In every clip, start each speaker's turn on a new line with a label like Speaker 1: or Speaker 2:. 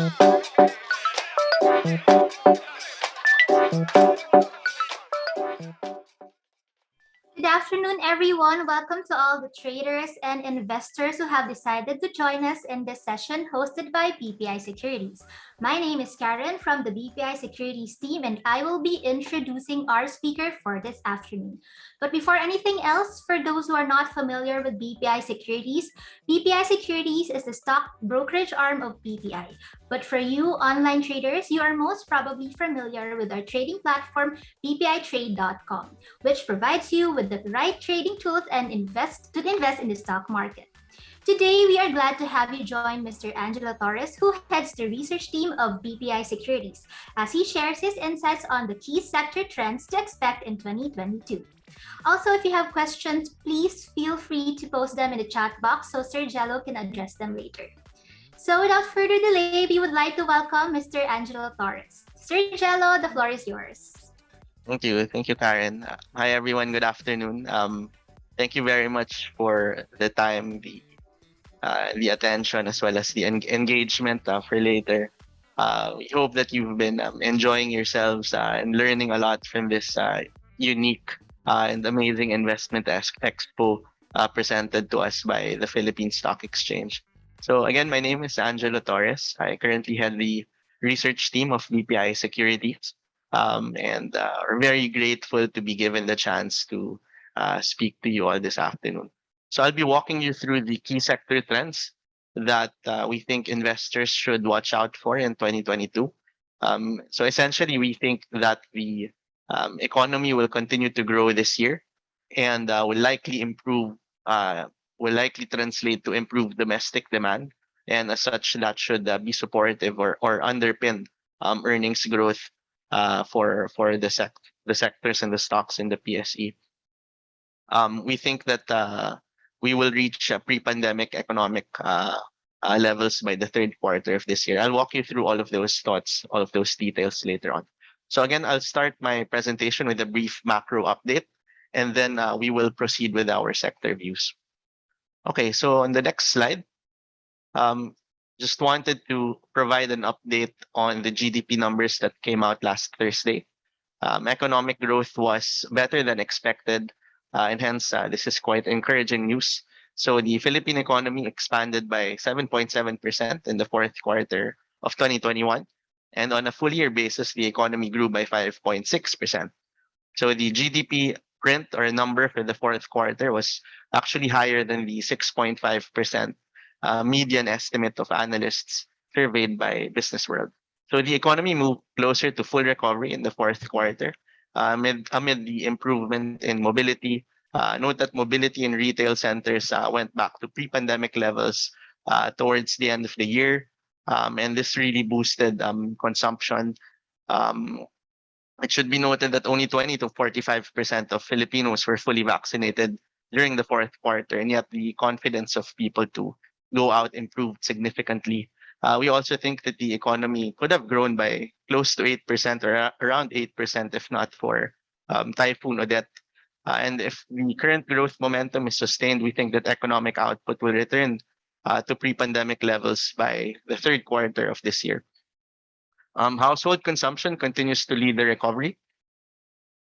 Speaker 1: Good afternoon, everyone. Welcome to all the traders and investors who have decided to join us in this session hosted by BPI Securities. My name is Karen from the BPI Securities team, and I will be introducing our speaker for this afternoon. But before anything else, for those who are not familiar with BPI Securities, BPI Securities is the stock brokerage arm of BPI. But for you online traders, you are most probably familiar with our trading platform, bpitrade.com, which provides you with the right trading tools and invest in the stock market. Today, we are glad to have you join Mr. Angelo Torres, who heads the research team of BPI Securities, as he shares his insights on the key sector trends to expect in 2022. Also, if you have questions, please feel free to post them in the chat box so Sir Jello can address them later. So without further delay, we would like to welcome Mr. Angelo Torres. Sir Jello, the floor is yours.
Speaker 2: Thank you. Thank you, Karen. Hi, everyone. Good afternoon. Thank you very much for the time, the attention, as well as the engagement for later. We hope that you've been enjoying yourselves and learning a lot from this unique and amazing investment expo presented to us by the Philippine Stock Exchange. So again, my name is Angelo Torres. I currently head the research team of BPI Securities, and are very grateful to be given the chance to speak to you all this afternoon. So I'll be walking you through the key sector trends that we think investors should watch out for in 2022. So essentially, we think that the economy will continue to grow this year and will likely translate to improved domestic demand. And as such, that should be supportive or underpin earnings growth for the sectors and the stocks in the PSE. We think that we will reach pre-pandemic economic levels by the third quarter of this year. I'll walk you through all of those thoughts, all of those details later on. So again, I'll start my presentation with a brief macro update, and then we will proceed with our sector views. Okay, so on the next slide, just wanted to provide an update on the GDP numbers that came out last Thursday. Economic growth was better than expected, and hence this is quite encouraging news. So the Philippine economy expanded by 7.7% in the fourth quarter of 2021, and on a full year basis, the economy grew by 5.6%. So the GDP print or number for the fourth quarter was actually higher than the 6.5% median estimate of analysts surveyed by Business World. So the economy moved closer to full recovery in the fourth quarter amid the improvement in mobility. Note that mobility in retail centers went back to pre-pandemic levels towards the end of the year, and this really boosted consumption. It should be noted that only 20 to 45% of Filipinos were fully vaccinated during the fourth quarter, and yet the confidence of people to go out improved significantly. We also think that the economy could have grown by close to 8% or around 8% if not for Typhoon Odette. And if the current growth momentum is sustained, we think that economic output will return to pre-pandemic levels by the third quarter of this year. Household consumption continues to lead the recovery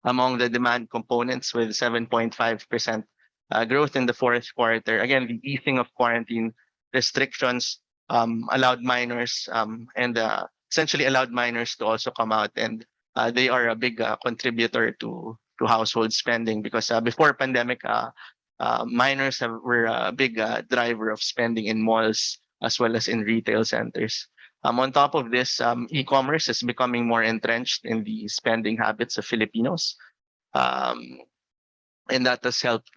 Speaker 2: among the demand components with 7.5% growth in the fourth quarter. Again, the easing of quarantine restrictions allowed minors and essentially allowed minors to also come out, and they are a big contributor to household spending because before pandemic, minors were a big driver of spending in malls as well as in retail centers. On top of this, e-commerce is becoming more entrenched in the spending habits of Filipinos, and that has helped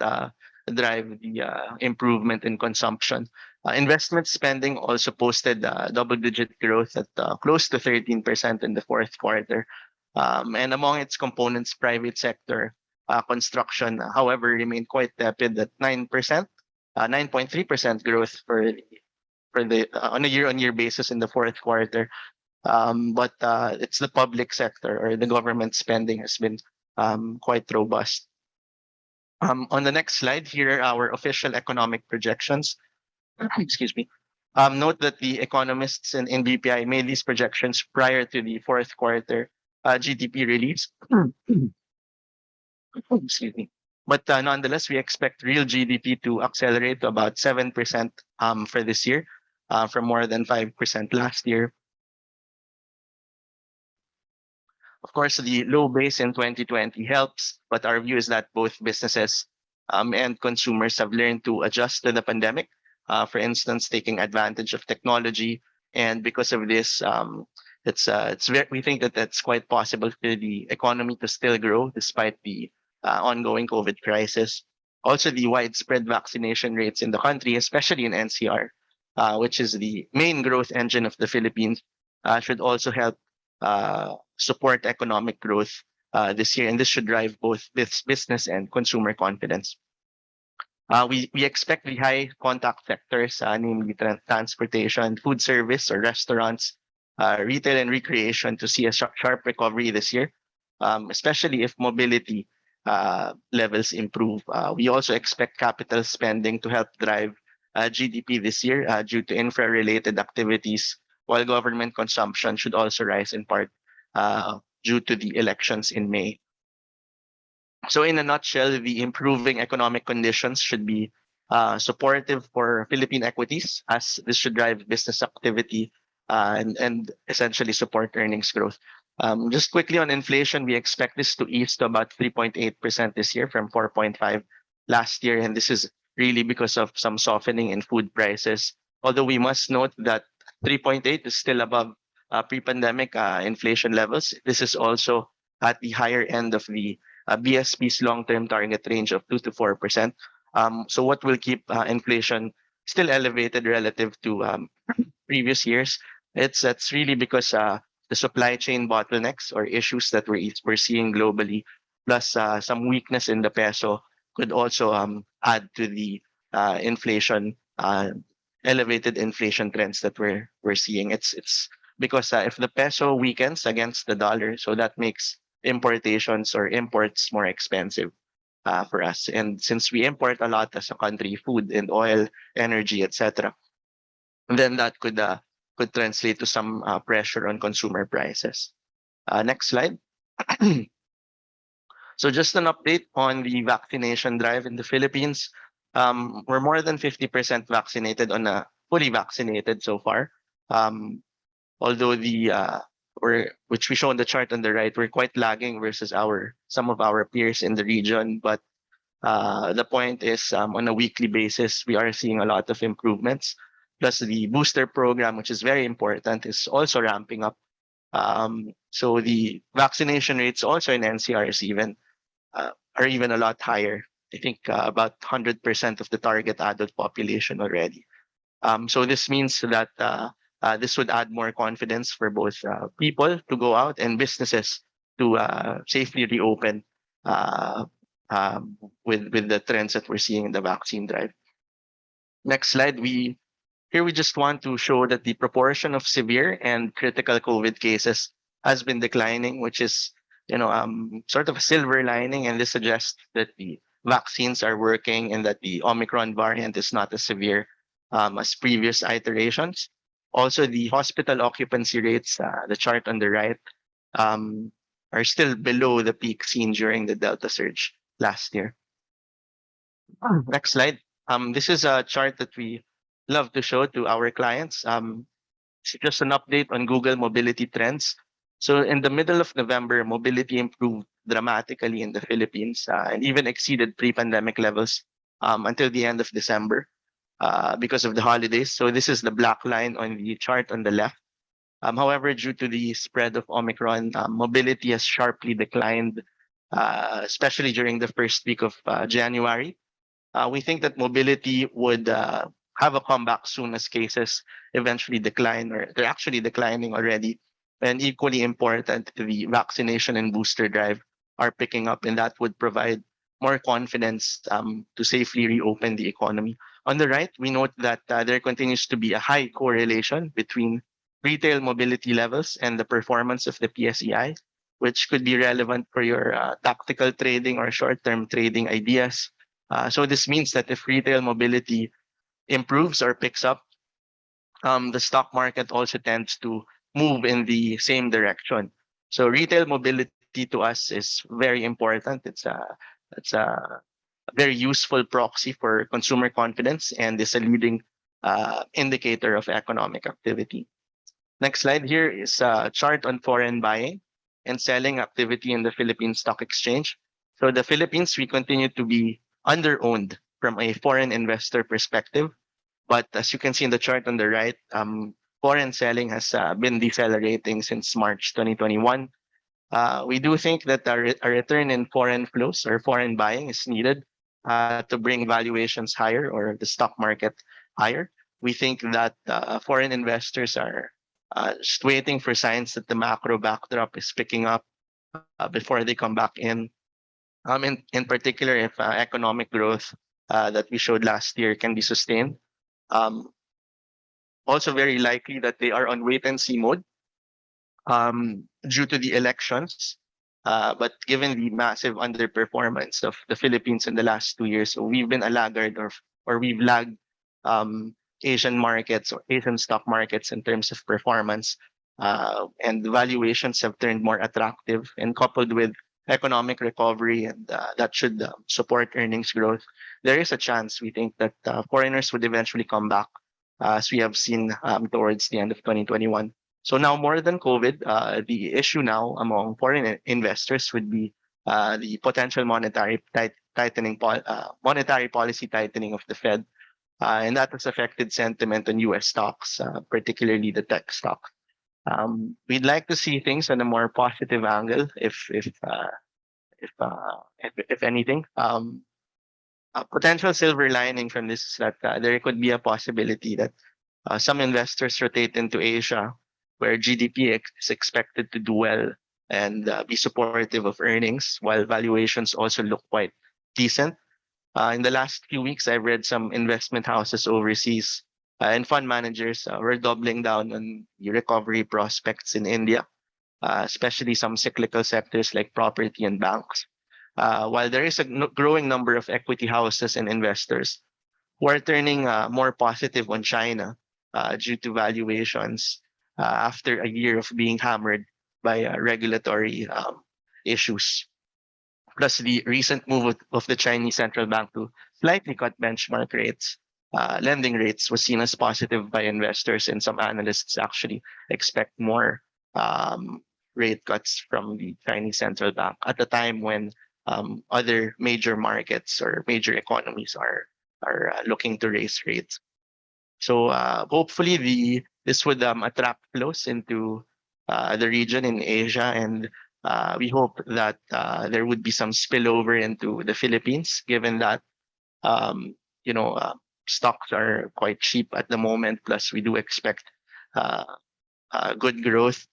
Speaker 2: drive the improvement in consumption. Investment spending also posted double-digit growth at close to 13% in the fourth quarter. And among its components, private sector construction, however, remained quite tepid at 9%, 9.3% growth for the on a year-on-year basis in the fourth quarter. But it's the public sector or the government spending has been quite robust. On the next slide, here are our official economic projections. Excuse me. Note that the economists in BPI made these projections prior to the fourth quarter GDP release. Excuse me. But nonetheless, we expect real GDP to accelerate to about 7% for this year, from more than 5% last year. Of course, the low base in 2020 helps, but our view is that both businesses and consumers have learned to adjust to the pandemic. For instance, taking advantage of technology, and because of this, we think that that's quite possible for the economy to still grow despite the ongoing COVID crisis. Also, the widespread vaccination rates in the country, especially in NCR, which is the main growth engine of the Philippines, should also help support economic growth this year, and this should drive both business and consumer confidence. We expect the high contact sectors, namely transportation, food service or restaurants, retail and recreation, to see a sharp recovery this year, especially if mobility levels improve. We also expect capital spending to help drive GDP this year due to infra-related activities, while government consumption should also rise in part due to the elections in May. So in a nutshell, the improving economic conditions should be supportive for Philippine equities, as this should drive business activity and essentially support earnings growth. Just quickly on inflation, we expect this to ease to about 3.8% this year from 4.5 last year, and this is really because of some softening in food prices. Although we must note that 3.8 is still above pre-pandemic inflation levels. This is also at the higher end of the BSP's long-term target range of 2 to 4%. So what will keep inflation still elevated relative to previous years? It's really because the supply chain bottlenecks or issues that we're seeing globally, plus some weakness in the peso, could also add to the inflation, elevated inflation trends that we're seeing. It's because if the peso weakens against the dollar, so that makes importations or imports more expensive for us. And since we import a lot as a country, food and oil, energy, etc., then that could translate to some pressure on consumer prices. Next slide. So just an update on the vaccination drive in the Philippines. We're more than 50% vaccinated on a fully vaccinated so far. Although which we show on the chart on the right, we're quite lagging versus some of our peers in the region. But the point is, on a weekly basis, we are seeing a lot of improvements. Plus, the booster program, which is very important, is also ramping up. So the vaccination rates also in NCRs are even a lot higher. I think about 100% of the target adult population already. So this means that this would add more confidence for both people to go out and businesses to safely reopen with the trends that we're seeing in the vaccine drive. Next slide. Here we just want to show that the proportion of severe and critical COVID cases has been declining, which is sort of a silver lining, and this suggests that the vaccines are working and that the Omicron variant is not as severe as previous iterations. Also, the hospital occupancy rates, the chart on the right, are still below the peak seen during the Delta surge last year. Next slide. This is a chart that we love to show to our clients. It's just an update on Google mobility trends. So in the middle of November, mobility improved dramatically in the Philippines and even exceeded pre-pandemic levels until the end of December because of the holidays. So this is the black line on the chart on the left. However, due to the spread of Omicron, mobility has sharply declined, especially during the first week of January. We think that mobility would have a comeback soon as cases eventually decline, or they're actually declining already. And equally important, the vaccination and booster drive are picking up, and that would provide more confidence to safely reopen the economy. On the right, we note that there continues to be a high correlation between retail mobility levels and the performance of the PSEI, which could be relevant for your tactical trading or short-term trading ideas. So this means that if retail mobility improves or picks up, the stock market also tends to move in the same direction. So retail mobility to us is very important. It's a very useful proxy for consumer confidence and is a leading indicator of economic activity. Next slide here is a chart on foreign buying and selling activity in the Philippine Stock Exchange. So the Philippines, we continue to be under-owned from a foreign investor perspective. But as you can see in the chart on the right, foreign selling has been decelerating since March 2021. We do think that a return in foreign flows or foreign buying is needed to bring valuations higher or the stock market higher. We think that foreign investors are just waiting for signs that the macro backdrop is picking up before they come back in. In particular, if economic growth that we showed last year can be sustained. Um, Also very likely that they are on wait and see mode due to the elections. But given the massive underperformance of the Philippines in the last 2 years, so we've been a laggard or we've lagged um, Asian markets or Asian stock markets in terms of performance. And the valuations have turned more attractive and coupled with economic recovery and that should support earnings growth. There is a chance we think that foreigners would eventually come back as we have seen towards the end of 2021. So now more than COVID, the issue now among foreign investors would be the potential monetary policy tightening of the Fed, and that has affected sentiment on U.S. stocks, particularly the tech stock. We'd like to see things on a more positive angle, if anything. A potential silver lining from this is that there could be a possibility that some investors rotate into Asia, where GDP is expected to do well and be supportive of earnings, while valuations also look quite decent. In the last few weeks, I've read some investment houses overseas and fund managers were doubling down on the recovery prospects in India, especially some cyclical sectors like property and banks. While there is a growing number of equity houses and investors who are turning more positive on China due to valuations after a year of being hammered by regulatory issues. Plus, the recent move of the Chinese central bank to slightly cut benchmark rates, lending rates, was seen as positive by investors, and some analysts actually expect more um, rate cuts from the Chinese central bank at a time when other major markets or major economies are looking to raise rates. So hopefully this would attract flows into the region in Asia, and we hope that there would be some spillover into the Philippines, given that um, you know stocks are quite cheap at the moment. Plus, we do expect uh, good growth,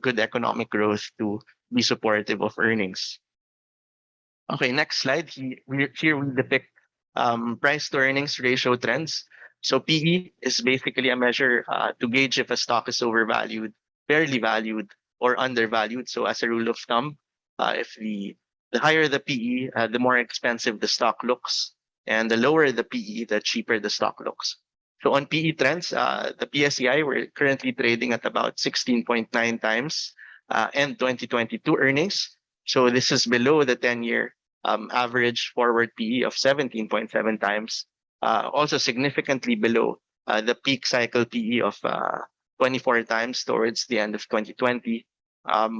Speaker 2: good economic growth to be supportive of earnings. Okay, next slide. Here we depict price to earnings ratio trends. So PE is basically a measure to gauge if a stock is overvalued, fairly valued, or undervalued. So as a rule of thumb, if the higher the PE, the more expensive the stock looks, and the lower the PE, the cheaper the stock looks. So on PE trends, the PSEI, we're currently trading at about 16.9 times and 2022 earnings. So this is below the 10-year average forward PE of 17.7 times, also significantly below the peak cycle PE of 24 times towards the end of 2020.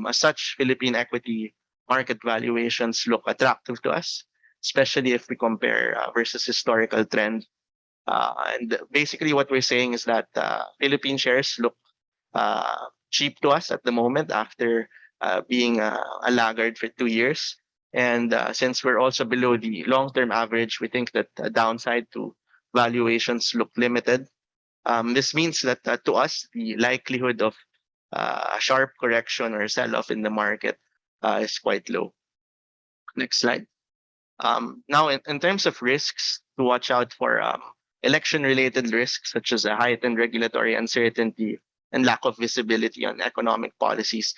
Speaker 2: As such, Philippine equity market valuations look attractive to us, especially if we compare versus historical trends. And basically, what we're saying is that Philippine shares look cheap to us at the moment after being a laggard for 2 years. And since we're also below the long-term average, we think that the downside to valuations look limited. This means that to us, the likelihood of a sharp correction or sell-off in the market is quite low. Next slide. Now, in terms of risks to watch out for, election-related risks such as a heightened regulatory uncertainty and lack of visibility on economic policies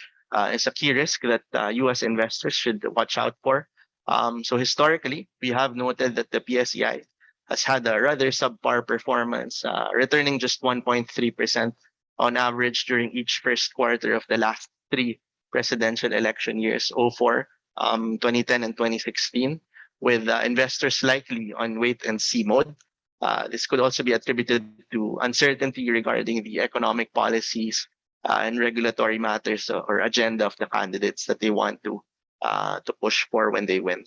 Speaker 2: is a key risk that U.S. investors should watch out for. So historically, we have noted that the PSEI has had a rather subpar performance, returning just 1.3% on average during each first quarter of the last three presidential election years, 04, 2010, and 2016, with investors likely on wait and see mode. This could also be attributed to uncertainty regarding the economic policies and regulatory matters or agenda of the candidates that they want to push for when they win.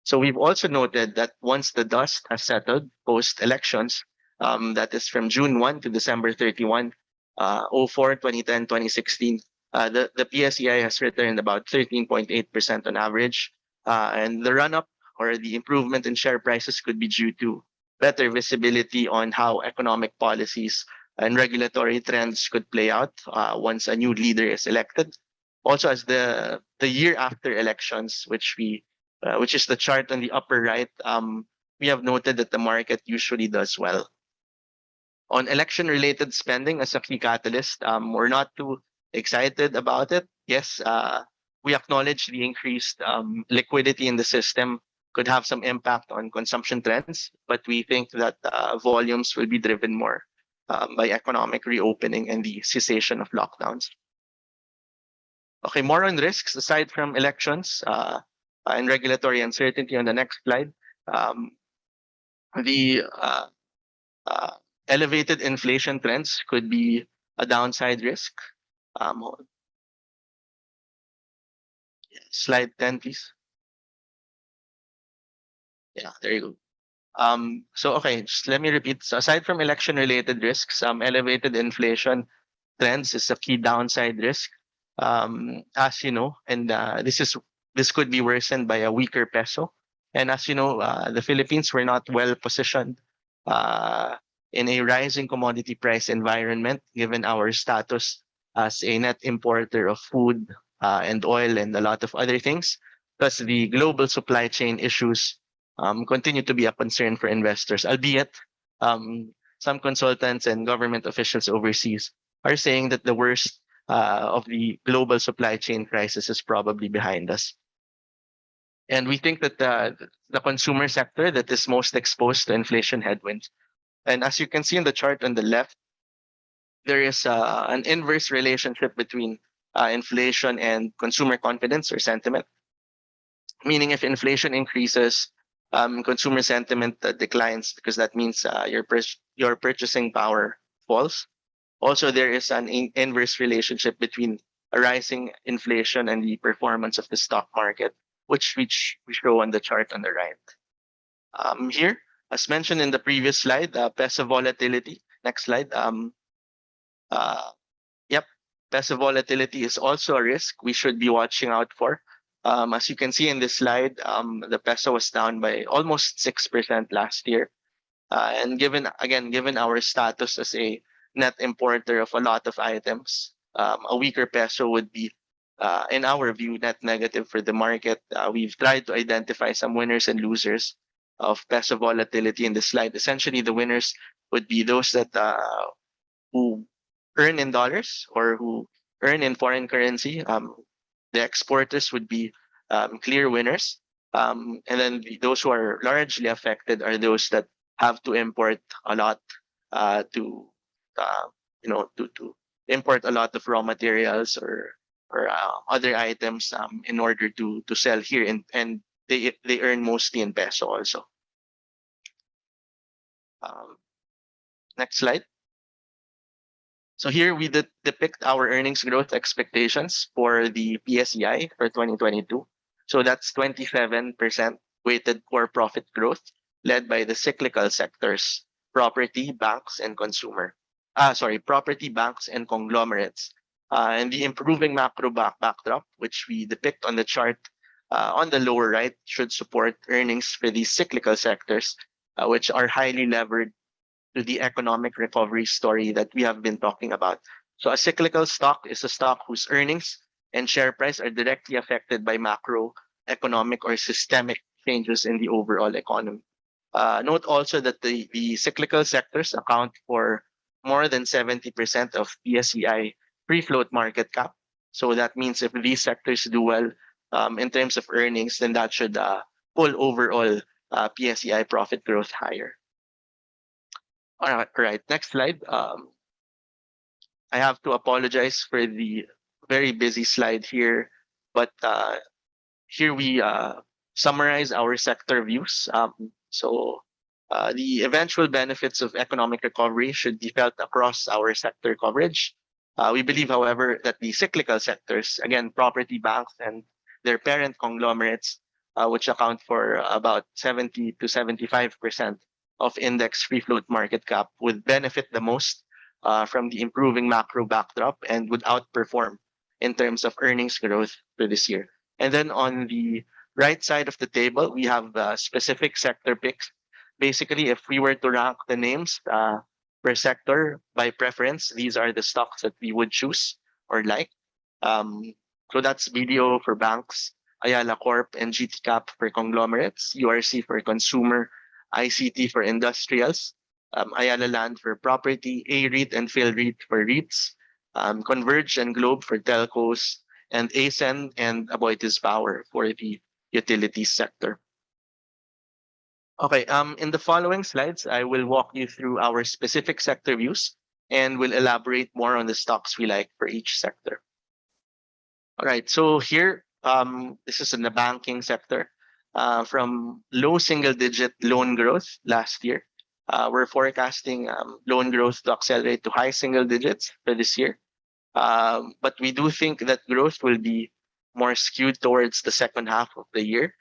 Speaker 2: So we've also noted that once the dust has settled post elections, that is from June 1 to December 31, 04, 2010, 2016, the PSEI has returned about 13.8% on average. And the run up or the improvement in share prices could be due to better visibility on how economic policies and regulatory trends could play out once a new leader is elected. Also, as the year after elections, which is the chart on the upper right, we have noted that the market usually does well. On election-related spending as a key catalyst, we're not too excited about it. Yes, we acknowledge the increased liquidity in the system could have some impact on consumption trends, but we think that volumes will be driven more by economic reopening and the cessation of lockdowns. Okay, more on risks aside from elections and regulatory uncertainty on the next slide. Um, the uh, elevated inflation trends could be a downside risk. Hold- Slide 10, please. Yeah, there you go. So okay, just let me repeat. So aside from election-related risks, elevated inflation trends is a key downside risk. As you know, and this could be worsened by a weaker peso. And as you know, the Philippines were not well positioned uh, in a rising commodity price environment, given our status as a net importer of food and oil and a lot of other things. Plus, the global supply chain issues continue to be a concern for investors, albeit some consultants and government officials overseas are saying that the worst of the global supply chain crisis is probably behind us. And we think that the consumer sector that is most exposed to inflation headwinds. And as you can see in the chart on the left, there is an inverse relationship between inflation and consumer confidence or sentiment. Meaning, if inflation increases, consumer sentiment declines because that means your purchasing power falls. Also, there is an inverse relationship between a rising inflation and the performance of the stock market, which we show on the chart on the right. Here, as mentioned in the previous slide, peso volatility. Next slide. Uh, yep, peso volatility is also a risk we should be watching out for. As you can see in this slide, the peso was down by almost 6% last year. And given our status as a net importer of a lot of items, a weaker peso would be, in our view, net negative for the market. We've tried to identify some winners and losers of peso volatility in this slide. Essentially, the winners would be those that who earn in dollars or who earn in foreign currency. The exporters would be clear winners. And then those who are largely affected are those that have to import a lot to to import a lot of raw materials or other items in order to sell here, and they earn mostly in peso also. Um, Next slide. So here we depict our earnings growth expectations for the PSEI for 2022. So that's 27% weighted core profit growth led by the cyclical sectors, property, banks, and consumer. Property, banks, and conglomerates. And the improving macro backdrop, which we depict on the chart on the lower right, should support earnings for these cyclical sectors, which are highly levered to the economic recovery story that we have been talking about. So a cyclical stock is a stock whose earnings and share price are directly affected by macroeconomic or systemic changes in the overall economy. Note also that the cyclical sectors account for more than 70% of PSEI free float market cap. So that means if these sectors do well in terms of earnings, then that should pull overall PSEI profit growth higher. All right. Next slide. I have to apologize for the very busy slide here, but here we summarize our sector views. The eventual benefits of economic recovery should be felt across our sector coverage. We believe, however, that the cyclical sectors, again, property banks and their parent conglomerates, which account for about 70 to 75% of index free float market cap, would benefit the most from the improving macro backdrop and would outperform in terms of earnings growth for this year. And then on the right side of the table, we have specific sector picks. Basically, if we were to rank the names per sector by preference, these are the stocks that we would choose or like. Um, so that's BDO for banks, Ayala Corp and GT Cap for conglomerates, URC for consumer, ICT for industrials, Ayala Land for property, A-REIT and PhilREIT for REITs, Converge and Globe for telcos, and ASEN and Aboitiz Power for the utilities sector. Okay, in the following slides, I will walk you through our specific sector views and will elaborate more on the stocks we like for each sector. All right, so here, this is in the banking sector. From low single-digit loan growth last year, we're forecasting loan growth to accelerate to high single digits for this year. But we do think that growth will be more skewed towards the second half of the year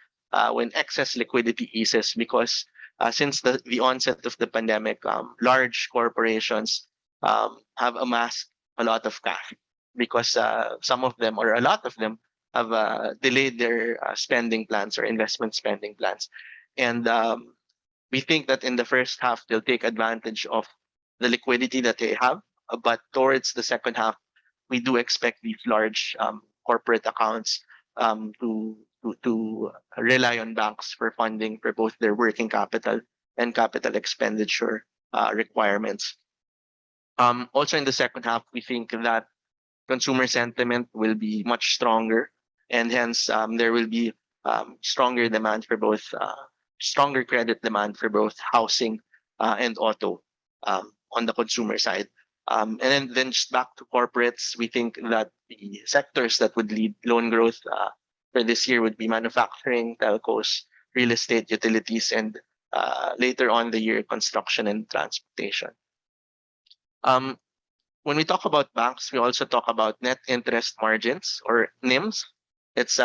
Speaker 2: when excess liquidity eases because since the onset of the pandemic, large corporations have amassed a lot of cash because some of them or a lot of them have delayed their spending plans or investment spending plans. And we think that in the first half, they'll take advantage of the liquidity that they have. But towards the second half, we do expect these large corporate accounts to rely on banks for funding for both their working capital and capital expenditure requirements. Also, in the second half, we think that consumer sentiment will be much stronger, and hence there will be stronger demand for both stronger credit demand for both housing and auto on the consumer side. And then just back to corporates, we think that the sectors that would lead loan growth for this year would be manufacturing, telcos, real estate, utilities, and later on the year, construction and transportation. Um, when we talk about banks, we also talk about net interest margins or NIMs. It's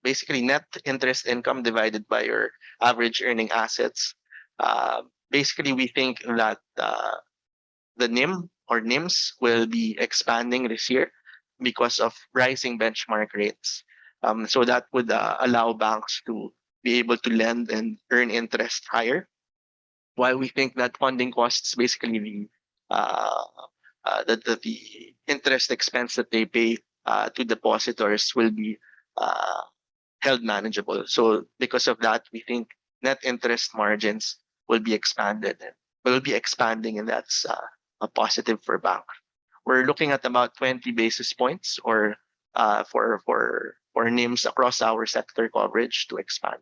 Speaker 2: basically net interest income divided by your average earning assets. Basically, we think that the NIM or NIMs will be expanding this year because of rising benchmark rates. So that would allow banks to be able to lend and earn interest higher. While we think that funding costs, basically uh, the interest expense that they pay to depositors will be uh, held manageable. So because of that, we think net interest margins will be expanded and will be expanding, and that's a positive for banks. We're looking at about 20 basis points or for NIMs across our sector coverage to expand.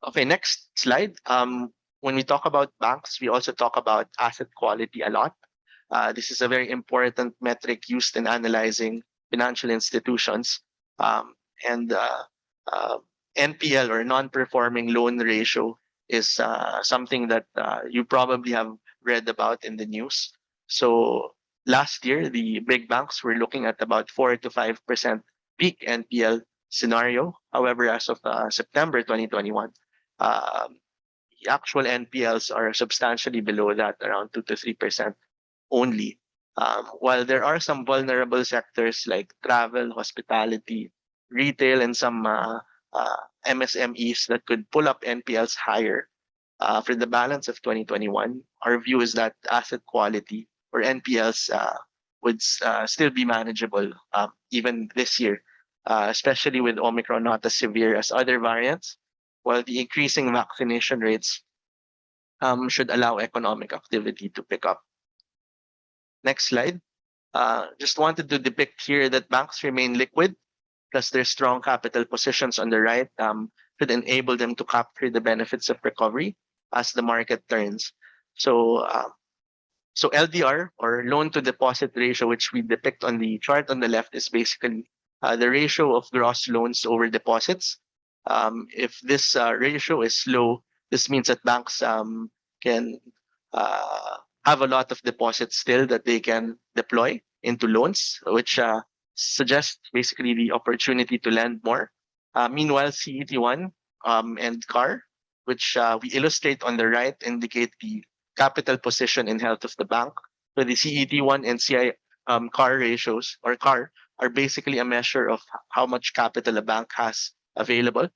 Speaker 2: Okay, next slide. When we talk about banks, we also talk about asset quality a lot. This is a very important metric used in analyzing financial institutions. And NPL or non-performing loan ratio is something that you probably have read about in the news. So last year, the big banks were looking at about 4 to 5% peak NPL scenario. However, as of September 2021, the actual NPLs are substantially below that, around 2 to 3% only. While there are some vulnerable sectors like travel, hospitality, retail, and some MSMEs that could pull up NPLs higher for the balance of 2021, our view is that asset quality or NPLs would still be manageable even this year, especially with Omicron not as severe as other variants, while the increasing vaccination rates should allow economic activity to pick up. Next slide. Just wanted to depict here that banks remain liquid, plus their strong capital positions on the right should enable them to capture the benefits of recovery as the market turns. So so LDR, or loan to deposit ratio, which we depict on the chart on the left, is basically the ratio of gross loans over deposits. If this ratio is low, this means that banks can uh, have a lot of deposits still that they can deploy into loans, which suggests basically the opportunity to lend more. Meanwhile, CET1 and CAR, which we illustrate on the right, indicate the capital position and health of the bank. So the CET1 and CI CAR ratios, or CAR, are basically a measure of how much capital a bank has available,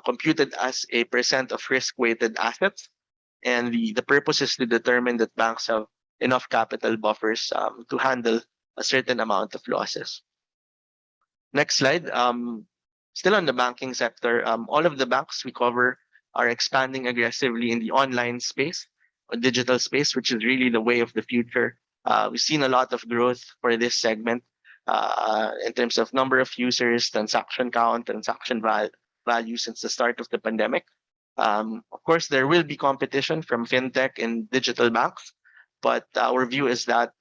Speaker 2: computed as a percent of risk-weighted assets. And the purpose is to determine that banks have enough capital buffers to handle a certain amount of losses. Next slide. Still on the banking sector, all of the banks we cover are expanding aggressively in the online space or digital space, which is really the way of the future. We've seen a lot of growth for this segment in terms of number of users, transaction count, value since the start of the pandemic. Of course, there will be competition from fintech and digital banks, but our view is that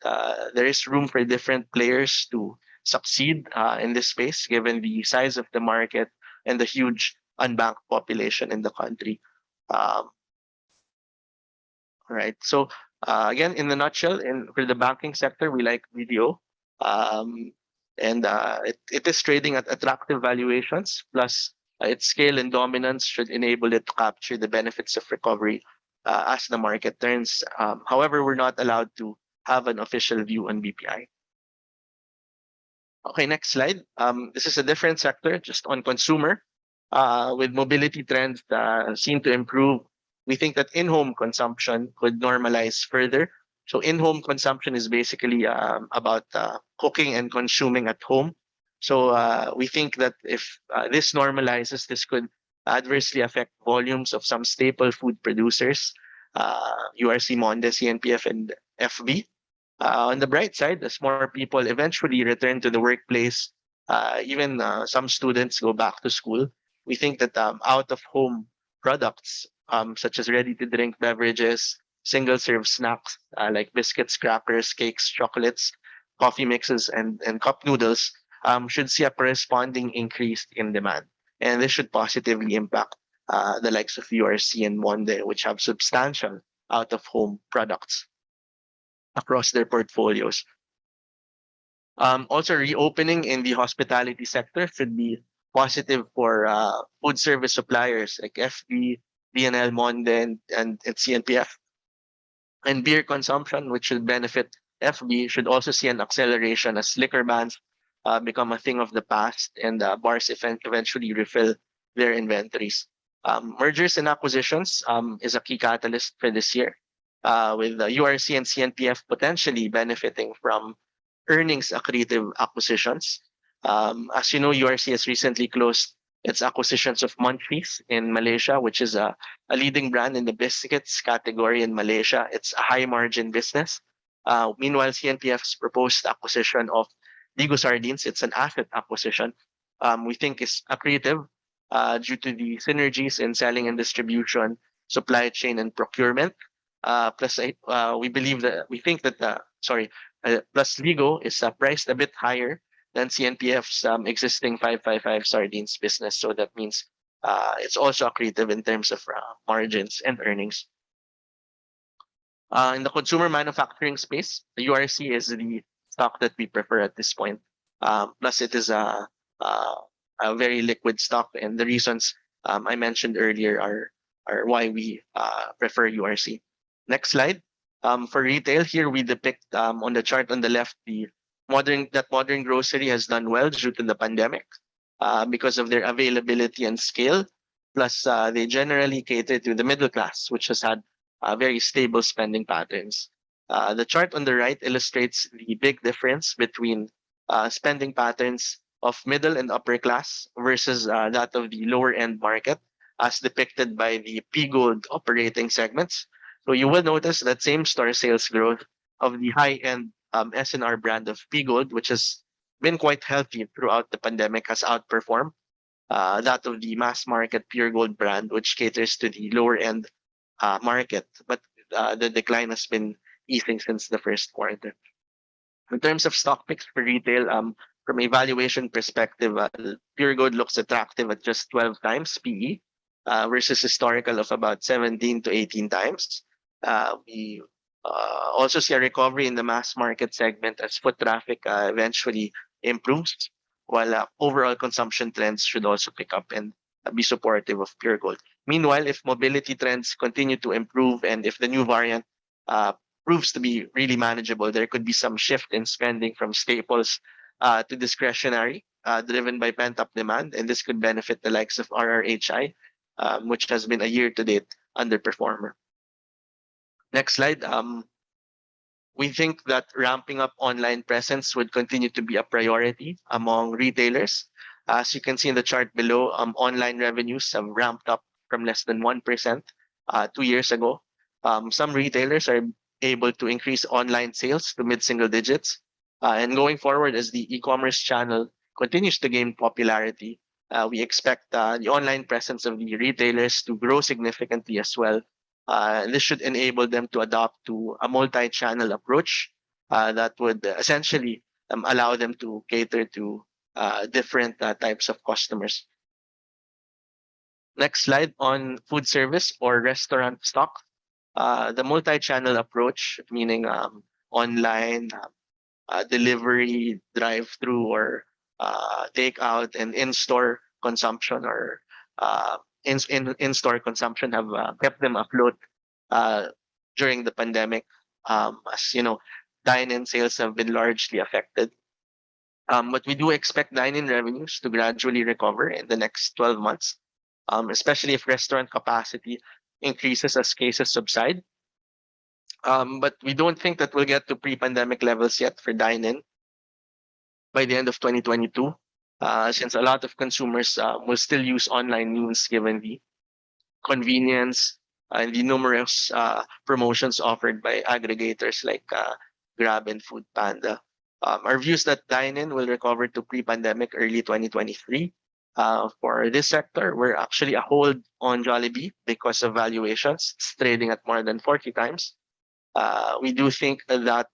Speaker 2: there is room for different players to succeed in this space, given the size of the market and the huge unbanked population in the country. Um, right. So again, in the nutshell, in for the banking sector, we like video, um, and it is trading at attractive valuations. Plus, its scale and dominance should enable it to capture the benefits of recovery as the market turns. However, we're not allowed to have an official view on BPI. Okay, next slide. This is a different sector, just on consumer. With mobility trends seem to improve, we think that in-home consumption could normalize further. So in-home consumption is basically about cooking and consuming at home. So we think that if this normalizes, this could adversely affect volumes of some staple food producers, URC, Monde, CNPF, and FB. On the bright side, as more people eventually return to the workplace, even some students go back to school, we think that out of home products, such as ready to drink beverages, single serve snacks like biscuits, crackers, cakes, chocolates, coffee mixes, and cup noodles, should see a corresponding increase in demand. And this should positively impact the likes of URC and Monde, which have substantial out of home products across their portfolios. Also, reopening in the hospitality sector should be positive for food service suppliers like FB, BNL, Monde, and CNPF. And beer consumption, which should benefit FB, should also see an acceleration as liquor bans become a thing of the past, and bars eventually refill their inventories. Mergers and acquisitions is a key catalyst for this year, with the URC and CNPF potentially benefiting from earnings accretive acquisitions. As you know, URC has recently closed its acquisitions of Munchies in Malaysia, which is a leading brand in the biscuits category in Malaysia. It's a high margin business. Meanwhile, CNPF's proposed acquisition of Ligo Sardines, it's an asset acquisition, we think is accretive due to the synergies in selling and distribution, supply chain, and procurement. Plus, we think that plus Ligo is priced a bit higher than CNPF's existing 555 sardines business. So that means it's also accretive in terms of margins and earnings. In the consumer manufacturing space, the URC is the stock that we prefer at this point. Plus, it is a very liquid stock, and the reasons I mentioned earlier are why we prefer URC. Next slide. For retail, here we depict on the chart on the left the modern grocery has done well due to the pandemic because of their availability and scale. Plus, they generally cater to the middle class, which has had very stable spending patterns. The chart on the right illustrates the big difference between spending patterns of middle and upper class versus that of the lower end market, as depicted by the P Gold operating segments. So you will notice that same store sales growth of the high end SNR brand of P Gold, which has been quite healthy throughout the pandemic, has outperformed that of the mass market Pure Gold brand, which caters to the lower end market. But the decline has been easing since the first quarter. In terms of stock picks for retail, from a valuation perspective, Pure Gold looks attractive at just 12 times PE versus historical of about 17 to 18 times. We also see a recovery in the mass market segment as foot traffic eventually improves, while overall consumption trends should also pick up and be supportive of Pure Gold. Meanwhile, if mobility trends continue to improve and if the new variant uh, proves to be really manageable, there could be some shift in spending from staples to discretionary, driven by pent up demand, and this could benefit the likes of RRHI, which has been a year to date underperformer. Next slide. We think that ramping up online presence would continue to be a priority among retailers. As you can see in the chart below, online revenues have ramped up from less than 1% 2 years ago. Some retailers are able to increase online sales to mid-single digits. And going forward, as the e-commerce channel continues to gain popularity, we expect the online presence of the retailers to grow significantly as well. This should enable them to adopt to a multi-channel approach that would essentially allow them to cater to different types of customers. Next slide on food service or restaurant stock. The multi-channel approach, meaning online, delivery, drive-through, or takeout, and in-store consumption or in-store consumption have kept them afloat uh, during the pandemic. As you know, dine-in sales have been largely affected. But we do expect dine-in revenues to gradually recover in the next 12 months, especially if restaurant capacity increases as cases subside. But we don't think that we'll get to pre-pandemic levels yet for dine-in by the end of 2022, since a lot of consumers will still use online means given the convenience and the numerous promotions offered by aggregators like Grab and Food Panda. Our view is that dine-in will recover to pre-pandemic early 2023. For this sector, we're actually a hold on Jollibee because of valuations. It's trading at more than 40 times. We do think that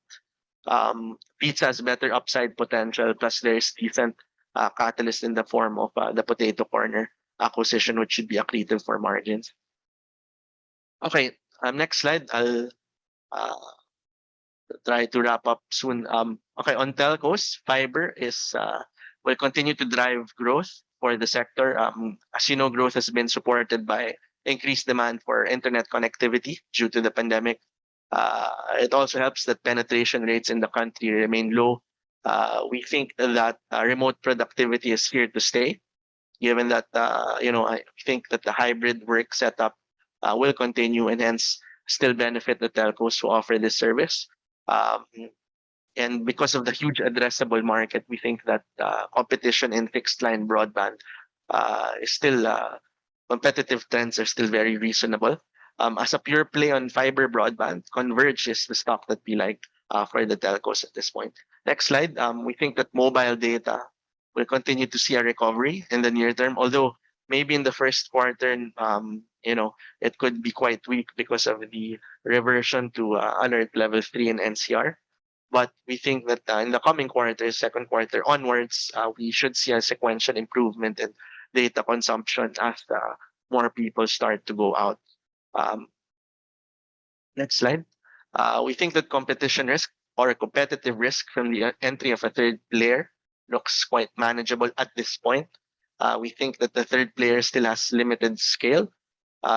Speaker 2: pizza has better upside potential, plus there's decent catalyst in the form of the potato corner acquisition, which should be accretive for margins. Okay, next slide. I'll try to wrap up soon. Okay, on telcos, fiber is will continue to drive growth for the sector. As you know, growth has been supported by increased demand for internet connectivity due to the pandemic. It also helps that penetration rates in the country remain low. We think that remote productivity is here to stay, given that I think that the hybrid work setup will continue and hence still benefit the telcos who offer this service. Um, and because of the huge addressable market, we think that competition in fixed line broadband is still competitive trends are still very reasonable. As a pure play on fiber broadband, Converge is the stock that we like for the telcos at this point. Next slide. We think that mobile data will continue to see a recovery in the near term, although maybe in the first quarter, it could be quite weak because of the reversion to alert level 3 in NCR. But we think that in the coming quarter, second quarter onwards, we should see a sequential improvement in data consumption as more people start to go out. Um, Next slide. We think that competition risk or a competitive risk from the entry of a third player looks quite manageable at this point. We think that the third player still has limited scale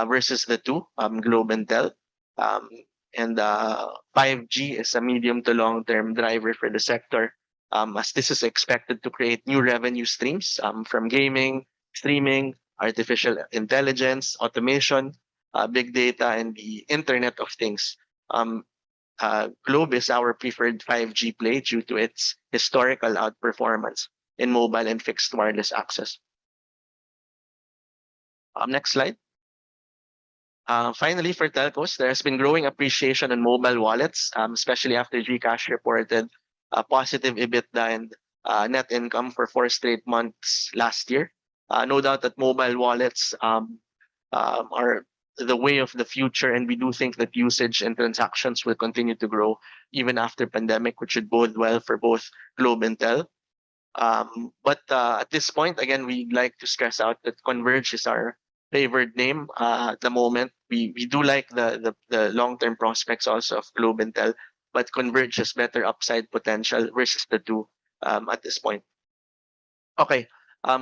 Speaker 2: versus the two, Globe and Tel. Um, and 5G is a medium to long term driver for the sector, as this is expected to create new revenue streams from gaming, streaming, artificial intelligence, automation, big data, and the Internet of Things. Um, Globe is our preferred 5G play due to its historical outperformance in mobile and fixed wireless access. Next slide. Finally, for telcos, there has been growing appreciation in mobile wallets, especially after GCash reported positive EBITDA and net income for 4 straight months last year. No doubt that mobile wallets are the way of the future, and we do think that usage and transactions will continue to grow even after pandemic, which should bode well for both Globe and Tel. But at this point, again, we'd like to stress out that Converge is our favored name at the moment. We do like the long term prospects also of Globe and Tel, but Converge has better upside potential versus the two at this point. Okay.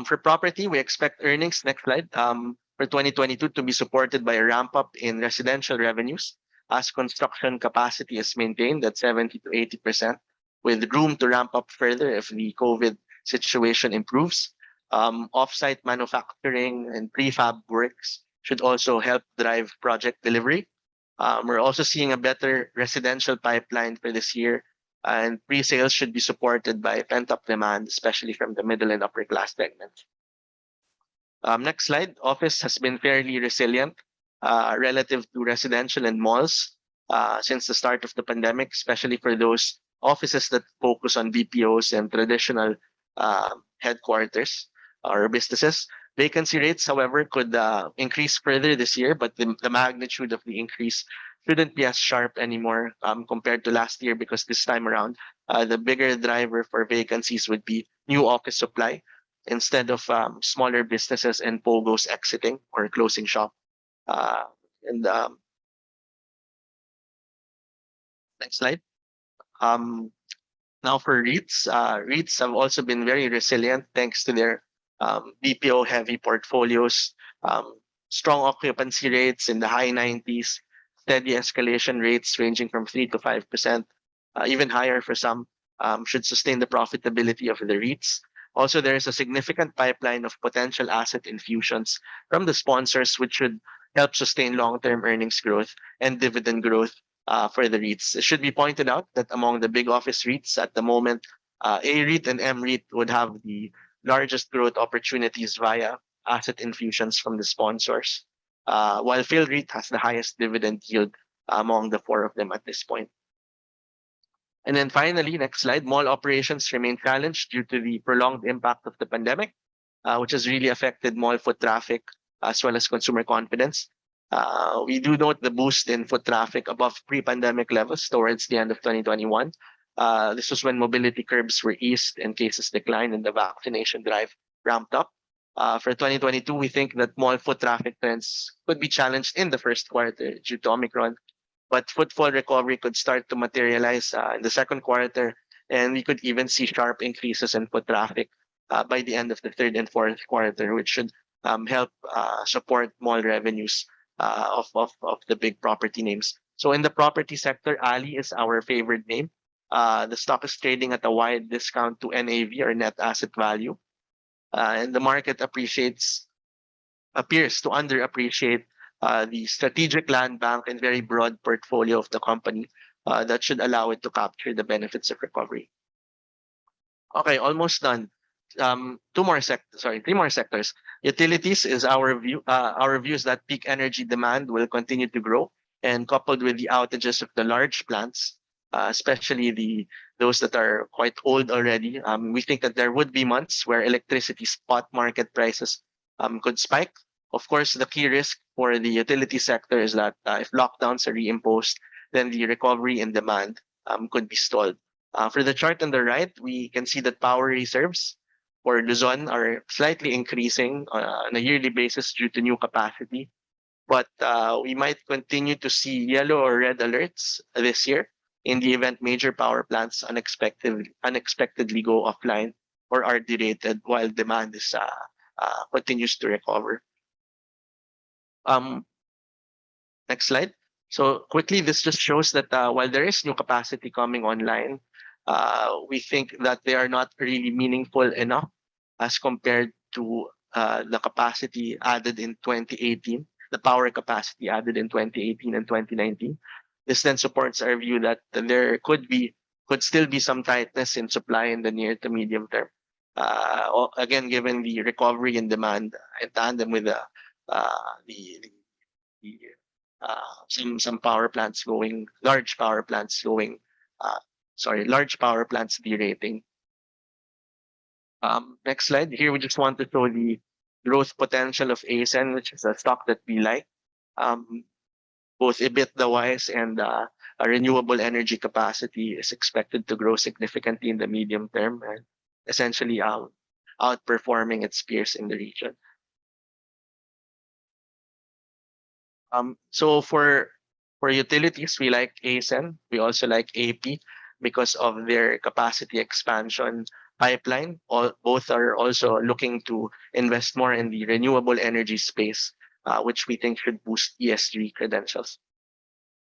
Speaker 2: For property, we expect earnings, next slide, for 2022 to be supported by a ramp up in residential revenues as construction capacity is maintained at 70 to 80%, with room to ramp up further if the COVID situation improves. Offsite manufacturing and prefab works should also help drive project delivery. We're also seeing a better residential pipeline for this year, and pre-sales should be supported by pent-up demand, especially from the middle and upper class segments. Next slide. Office has been fairly resilient relative to residential and malls since the start of the pandemic, especially for those offices that focus on BPOs and traditional headquarters or businesses. Vacancy rates, however, could increase further this year, but the magnitude of the increase shouldn't be as sharp anymore compared to last year, because this time around, the bigger driver for vacancies would be new office supply instead of smaller businesses and POGOs exiting or closing shop. And Next slide. Um, Now for REITs, REITs have also been very resilient thanks to their BPO heavy portfolios, strong occupancy rates in the high 90s, steady escalation rates ranging from 3 to 5%, even higher for some, should sustain the profitability of the REITs. Also, there is a significant pipeline of potential asset infusions from the sponsors, which should help sustain long-term earnings growth and dividend growth for the REITs. It should be pointed out that among the big office REITs at the moment, A REIT and M REIT would have the largest growth opportunities via asset infusions from the sponsors, while Phil REIT has the highest dividend yield among the four of them at this point. And then finally, next slide, mall operations remain challenged due to the prolonged impact of the pandemic, which has really affected mall foot traffic as well as consumer confidence. We do note the boost in foot traffic above pre-pandemic levels towards the end of 2021. This was when mobility curbs were eased and cases declined and the vaccination drive ramped up. For 2022, we think that mall foot traffic trends could be challenged in the first quarter due to Omicron, but footfall recovery could start to materialize in the second quarter, and we could even see sharp increases in foot traffic by the end of the third and fourth quarter, which should help support mall revenues of the big property names. So in the property sector, Ali is our favorite name. The stock is trading at a wide discount to NAV or net asset value, and the market appears to underappreciate the strategic land bank and very broad portfolio of the company that should allow it to capture the benefits of recovery. Okay, almost done. Three more sectors. Utilities is our view. Our view is that peak energy demand will continue to grow, and coupled with the outages of the large plants, especially those that are quite old already, we think that there would be months where electricity spot market prices could spike. Of course, the key risk for the utility sector is that if lockdowns are reimposed, then the recovery in demand could be stalled. For the chart on the right, we can see that power reserves for Luzon are slightly increasing on a yearly basis due to new capacity. But we might continue to see yellow or red alerts this year in the event major power plants unexpectedly go offline or are derated while demand is continues to recover. Um, Next slide. So quickly, this just shows that while there is new capacity coming online, we think that they are not really meaningful enough as compared to the capacity added in 2018, the power capacity added in 2018 and 2019. This then supports our view that there could still be some tightness in supply in the near to medium term. Again, given the recovery in demand in tandem with the some power plants going, large power plants derating. Next slide. Here we just want to show the growth potential of ASN, which is a stock that we like. Um, Both EBITDA-wise and a renewable energy capacity is expected to grow significantly in the medium term and essentially outperforming its peers in the region. So for utilities, we like ASEN. We also like AP because of their capacity expansion pipeline. Both are also looking to invest more in the renewable energy space, which we think should boost ESG credentials.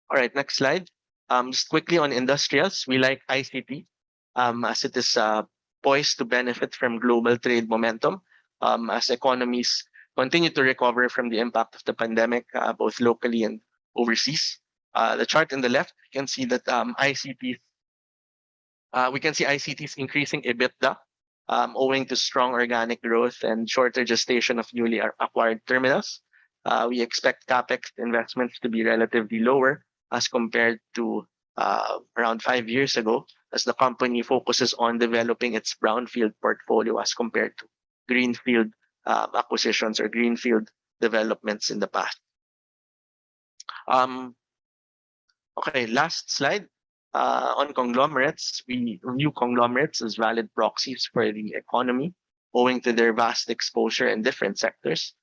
Speaker 2: All right, next slide. Just quickly on industrials, we like ICT as it is poised to benefit from global trade momentum as economies continue to recover from the impact of the pandemic, both locally and overseas. The chart in the left, you can see that we can see ICT's increasing EBITDA owing to strong organic growth and shorter gestation of newly acquired terminals. We expect CapEx investments to be relatively lower as compared to around 5 years ago, as the company focuses on developing its brownfield portfolio as compared to greenfield acquisitions or greenfield developments in the past. Um, Okay, last slide. On conglomerates, we view conglomerates as valid proxies for the economy, owing to their vast exposure in different sectors.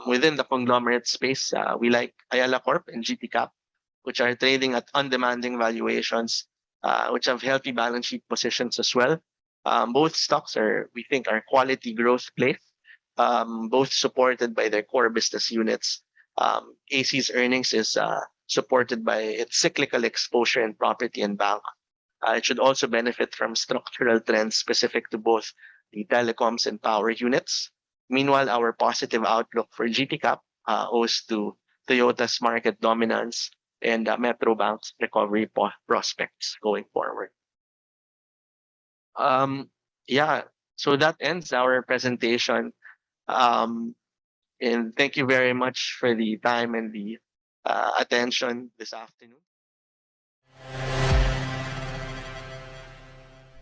Speaker 2: Within the conglomerate space, we like Ayala Corp and GT Cap, which are trading at undemanding valuations, which have healthy balance sheet positions as well. Both stocks we think, are quality growth plays, both supported by their core business units. AC's earnings is supported by its cyclical exposure in property and bank. It should also benefit from structural trends specific to both the telecoms and power units. Meanwhile, our positive outlook for GTCap owes to Toyota's market dominance and Metrobank's recovery prospects going forward. Um, yeah, so that ends our presentation. Um, and thank you very much for the time and the attention this afternoon.